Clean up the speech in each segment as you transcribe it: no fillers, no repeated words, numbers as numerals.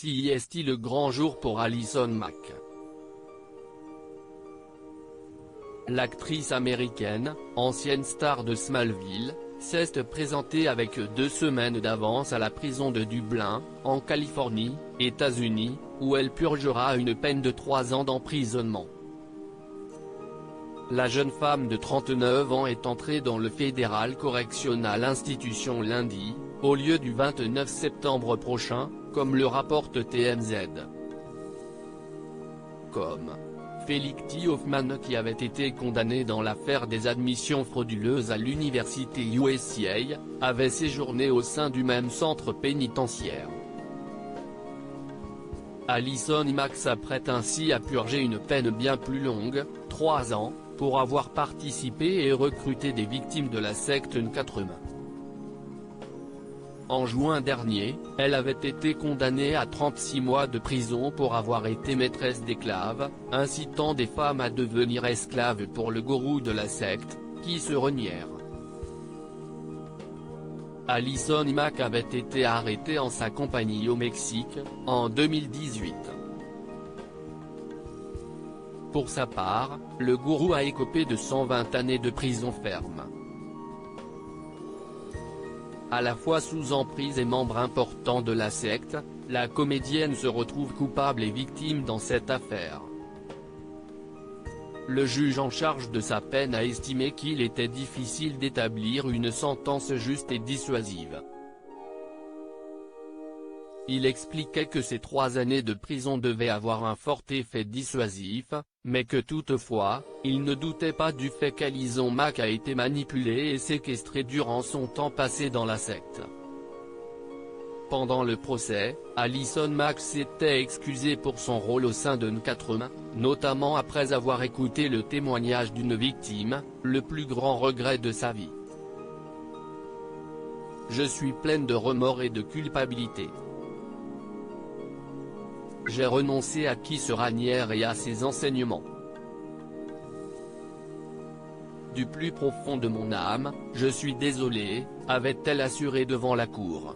Si est le grand jour pour Allison Mack. L'actrice américaine, ancienne star de Smallville, s'est présentée avec 2 semaines d'avance à la prison de Dublin, en Californie, États-Unis, où elle purgera une peine de 3 ans d'emprisonnement. La jeune femme de 39 ans est entrée dans le Federal Correctional Institution lundi, au lieu du 29 septembre prochain, comme le rapporte TMZ. Comme Felicity Huffman, qui avait été condamnée dans l'affaire des admissions frauduleuses à l'université USC, avait séjourné au sein du même centre pénitentiaire. Allison Mack s'apprête ainsi à purger une peine bien plus longue, 3 ans, pour avoir participé et recruté des victimes de la secte N4M. En juin dernier, elle avait été condamnée à 36 mois de prison pour avoir été maîtresse d'esclaves, incitant des femmes à devenir esclaves pour le gourou de la secte, qui se renièrent. Allison Mack avait été arrêtée en sa compagnie au Mexique, en 2018. Pour sa part, le gourou a écopé de 120 années de prison ferme. À la fois sous emprise et membre important de la secte, la comédienne se retrouve coupable et victime dans cette affaire. Le juge en charge de sa peine a estimé qu'il était difficile d'établir une sentence juste et dissuasive. Il expliquait que ces 3 années de prison devaient avoir un fort effet dissuasif, mais que toutefois, il ne doutait pas du fait qu'Allison Mack a été manipulée et séquestrée durant son temps passé dans la secte. Pendant le procès, Allison Mack s'était excusée pour son rôle au sein de N4M, notamment après avoir écouté le témoignage d'une victime, le plus grand regret de sa vie. « Je suis pleine de remords et de culpabilité. J'ai renoncé à qui se ranière et à ses enseignements. Du plus profond de mon âme, je suis désolée, avait-elle assuré devant la cour.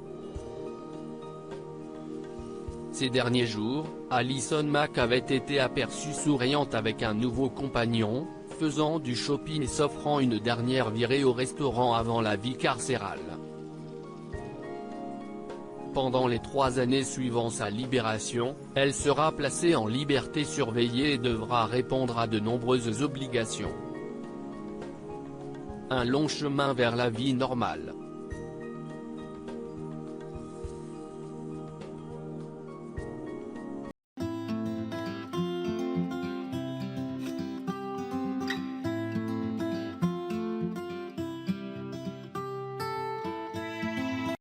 Ces derniers jours, Allison Mack avait été aperçue souriante avec un nouveau compagnon, faisant du shopping et s'offrant une dernière virée au restaurant avant la vie carcérale. Pendant les 3 années suivant sa libération, elle sera placée en liberté surveillée et devra répondre à de nombreuses obligations. Un long chemin vers la vie normale.